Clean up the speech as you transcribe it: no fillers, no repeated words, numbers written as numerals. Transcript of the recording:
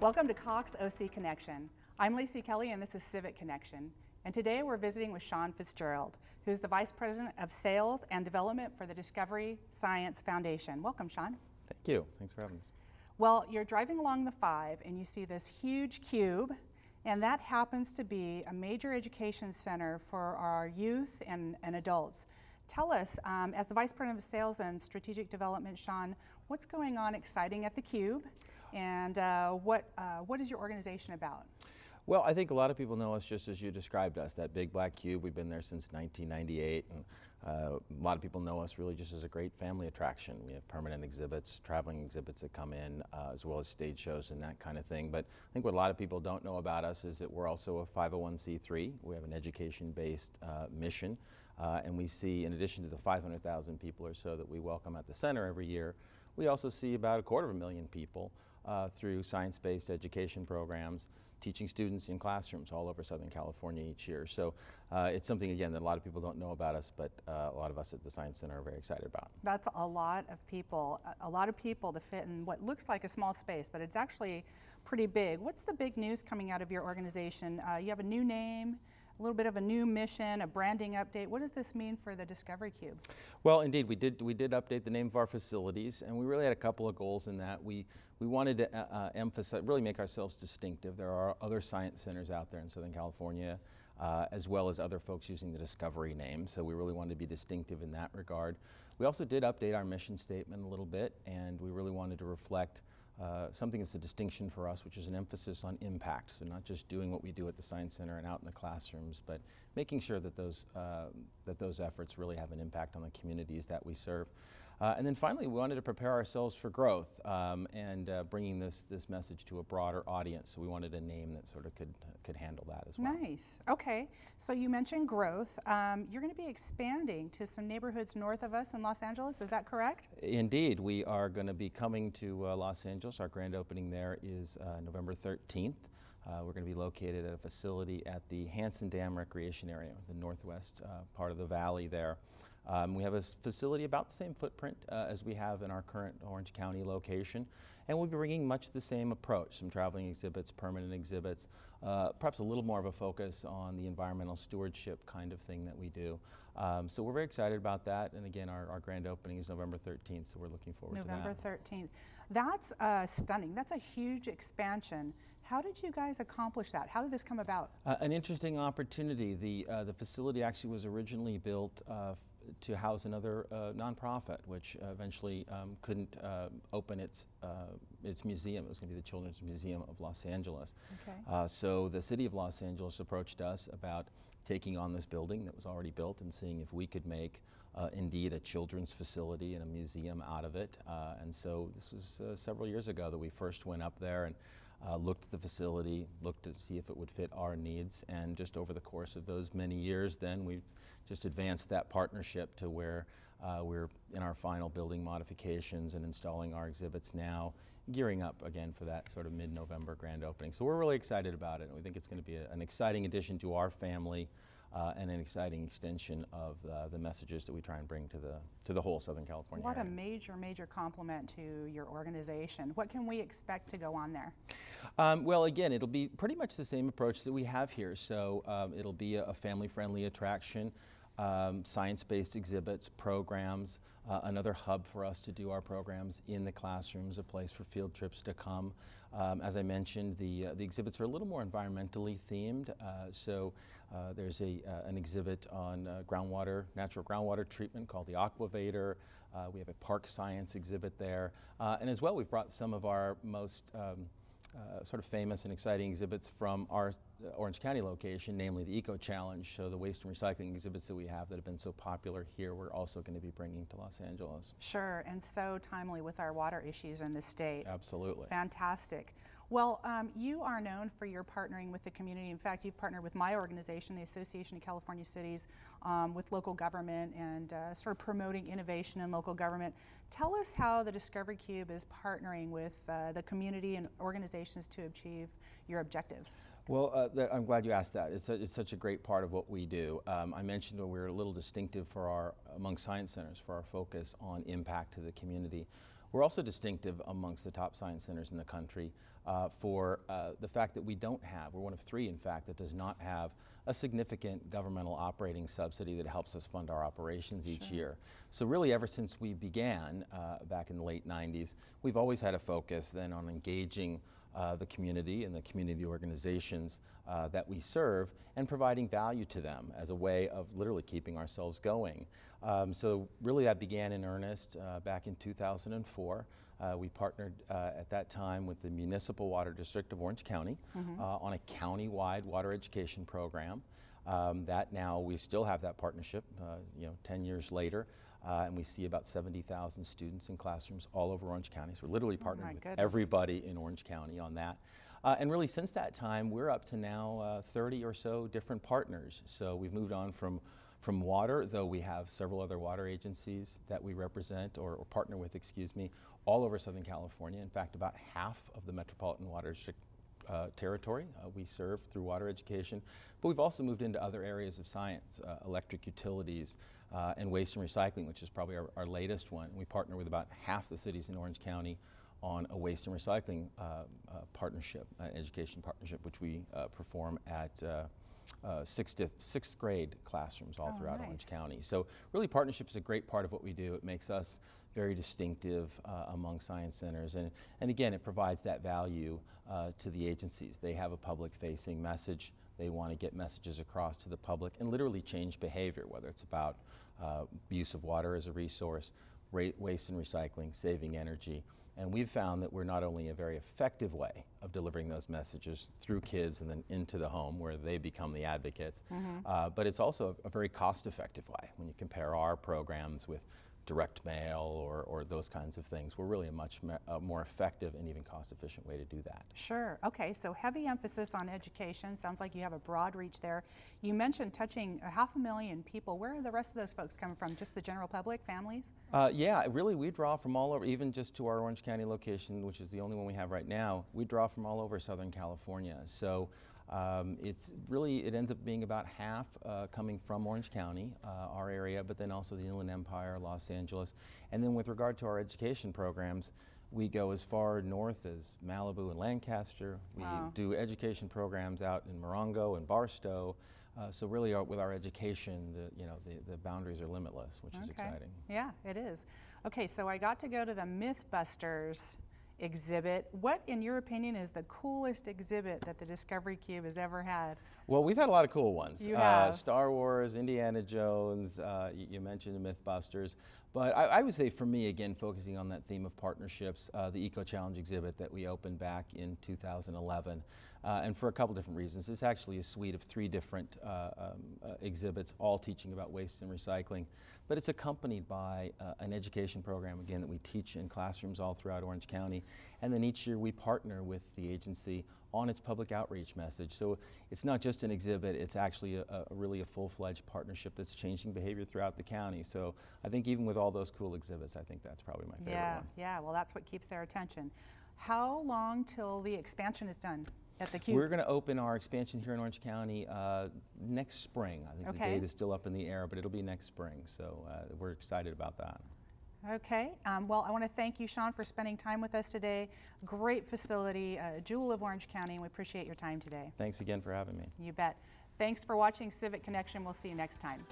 Welcome to Cox OC Connection. I'm Lacey Kelly and this is Civic Connection. And today we're visiting with Sean Fitzgerald, who's the Vice President of Sales and Development for the Discovery Science Foundation. Welcome, Sean. Thank you. Thanks for having us. Well, you're driving along the 5 and you see this huge cube, and that happens to be a major education center for our youth and adults. Tell us, as the Vice President of Sales and Strategic Development, Sean, what's going on exciting at the Cube, and what is your organization about? Well, I think a lot of people know us just as you described us, that big black cube. We've been there since 1998, and a lot of people know us really just as a great family attraction. We have permanent exhibits, traveling exhibits that come in, as well as stage shows and that kind of thing. But I think what a lot of people don't know about us is that we're also a 501c3. We have an education-based mission. And we see, in addition to the 500,000 people or so that we welcome at the center every year, we also see about 250,000 people through science-based education programs, teaching students in classrooms all over Southern California each year. So it's something, again, that a lot of people don't know about us, but a lot of us at the Science Center are very excited about. That's a lot of people to fit in what looks like a small space, but it's actually pretty big. What's the big news coming out of your organization? You have a new name, a little bit of a new mission, a branding update. What does this mean for the Discovery Cube? Well, indeed, we did update the name of our facilities, and we really had a couple of goals in that. We wanted to emphasize, really make ourselves distinctive. There are other science centers out there in Southern California, as well as other folks using the Discovery name, so we really wanted to be distinctive in that regard. We also did update our mission statement a little bit, and we really wanted to reflect something that's a distinction for us, which is an emphasis on impact. So not just doing what we do at the Science Center and out in the classrooms, but making sure that those efforts really have an impact on the communities that we serve. And then finally, we wanted to prepare ourselves for growth and bringing this message to a broader audience. So we wanted a name that sort of could handle that as well. Nice. Okay. So you mentioned growth. You're going to be expanding to some neighborhoods north of us in Los Angeles. Is that correct? Indeed. We are going to be coming to Los Angeles. Our grand opening there is November 13th. We're going to be located at a facility at the Hanson Dam Recreation Area, the northwest part of the valley there. We have a facility about the same footprint as we have in our current Orange County location, and we'll be bringing much the same approach, some traveling exhibits, permanent exhibits, perhaps a little more of a focus on the environmental stewardship kind of thing that we do. So we're very excited about that, and again, our grand opening is November 13th, so we're looking forward to that. November 13th. That's stunning. That's a huge expansion. How did you guys accomplish that? How did this come about? An interesting opportunity. The facility actually was originally built to house another nonprofit, which eventually couldn't open its museum. It was going to be the Children's Museum of Los Angeles. Okay. So the city of Los Angeles approached us about taking on this building that was already built and seeing if we could make indeed a children's facility and a museum out of it. And so this was several years ago that we first went up there and looked at the facility, looked to see if it would fit our needs, and just over the course of those many years then we just advanced that partnership to where we're in our final building modifications and installing our exhibits now, gearing up again for that sort of mid-November grand opening. So we're really excited about it, and we think it's going to be an exciting addition to our family and an exciting extension of the messages that we try and bring to the whole Southern California What area. a major compliment to your organization. What can we expect to go on there? Well, again, it'll be pretty much the same approach that we have here. So it'll be a family-friendly attraction, science-based exhibits, programs, another hub for us to do our programs in the classrooms, a place for field trips to come. As I mentioned, the exhibits are a little more environmentally themed. There's an exhibit on natural groundwater treatment called the Aquavator. We have a park science exhibit there. And as well, we've brought some of our most sort of famous and exciting exhibits from our Orange County location, namely the Eco Challenge. So the waste and recycling exhibits that we have that have been so popular here, we're also going to be bringing to Los Angeles. Sure, and so timely with our water issues in the state. Absolutely. Fantastic. Well, you are known for your partnering with the community. In fact, you've partnered with my organization, the Association of California Cities, with local government and sort of promoting innovation in local government. Tell us how the Discovery Cube is partnering with the community and organizations to achieve your objectives. Well, I'm glad you asked that. It's such a great part of what we do. I mentioned we're a little distinctive among science centers for our focus on impact to the community. We're also distinctive amongst the top science centers in the country for the fact that we're one of 3 in fact that does not have a significant governmental operating subsidy that helps us fund our operations each year. So really ever since we began back in the late 90s, we've always had a focus then on engaging the community and the community organizations that we serve and providing value to them as a way of literally keeping ourselves going. So really that began in earnest back in 2004. We partnered at that time with the Municipal Water District of Orange County on a county-wide water education program. That now we still have that partnership, 10 years later, and we see about 70,000 students in classrooms all over Orange County. So we're literally partnering with everybody in Orange County on that. And really since that time, we're up to now 30 or so different partners. So we've moved on from water, though we have several other water agencies that we represent or partner with, all over Southern California. In fact, about half of the Metropolitan Water District territory we serve through water education. But we've also moved into other areas of science, electric utilities, and waste and recycling, which is probably our latest one. We partner with about half the cities in Orange County on a waste and recycling partnership, education partnership, which we perform at 6th grade classrooms all throughout Orange County. So really partnership is a great part of what we do. It makes us very distinctive among science centers, and again, it provides that value to the agencies. They have a public-facing message. They want to get messages across to the public and literally change behavior, whether it's about use of water as a resource, waste and recycling, saving energy. And we've found that we're not only a very effective way of delivering those messages through kids and then into the home where they become the advocates, but it's also a very cost-effective way. When you compare our programs with direct mail or those kinds of things, we're really a much more effective and even cost-efficient way to do that. Sure. Okay, so heavy emphasis on education. Sounds like you have a broad reach there. You mentioned touching 500,000 people. Where are the rest of those folks coming from? Just the general public, families? Yeah, really we draw from all over, even just to our Orange County location, which is the only one we have right now, we draw from all over Southern California. So it ends up being about half coming from Orange County, our area, but then also the Inland Empire, Los Angeles. And then with regard to our education programs, we go as far north as Malibu and Lancaster. We do education programs out in Morongo and Barstow. So really with our education, the boundaries are limitless, which is exciting. Yeah, it is. Okay, so I got to go to the Mythbusters exhibit. What, in your opinion, is the coolest exhibit that the Discovery Cube has ever had? Well, we've had a lot of cool ones. You have. Star Wars, Indiana Jones, you mentioned the Mythbusters. But I would say for me, again, focusing on that theme of partnerships, the Eco Challenge exhibit that we opened back in 2011. And for a couple different reasons. It's actually a suite of 3 different exhibits, all teaching about waste and recycling. But it's accompanied by an education program, again, that we teach in classrooms all throughout Orange County. And then each year we partner with the agency on its public outreach message. So it's not just an exhibit, it's actually really a full-fledged partnership that's changing behavior throughout the county. So I think even with all those cool exhibits, I think that's probably my favorite one. Yeah, well, that's what keeps their attention. How long till the expansion is done at the Cube? We're going to open our expansion here in Orange County next spring. I think the date is still up in the air, but it'll be next spring. So we're excited about that. Okay, well, I want to thank you, Sean, for spending time with us today. Great facility, a jewel of Orange County, and we appreciate your time today. Thanks again for having me. You bet. Thanks for watching Civic Connection. We'll see you next time.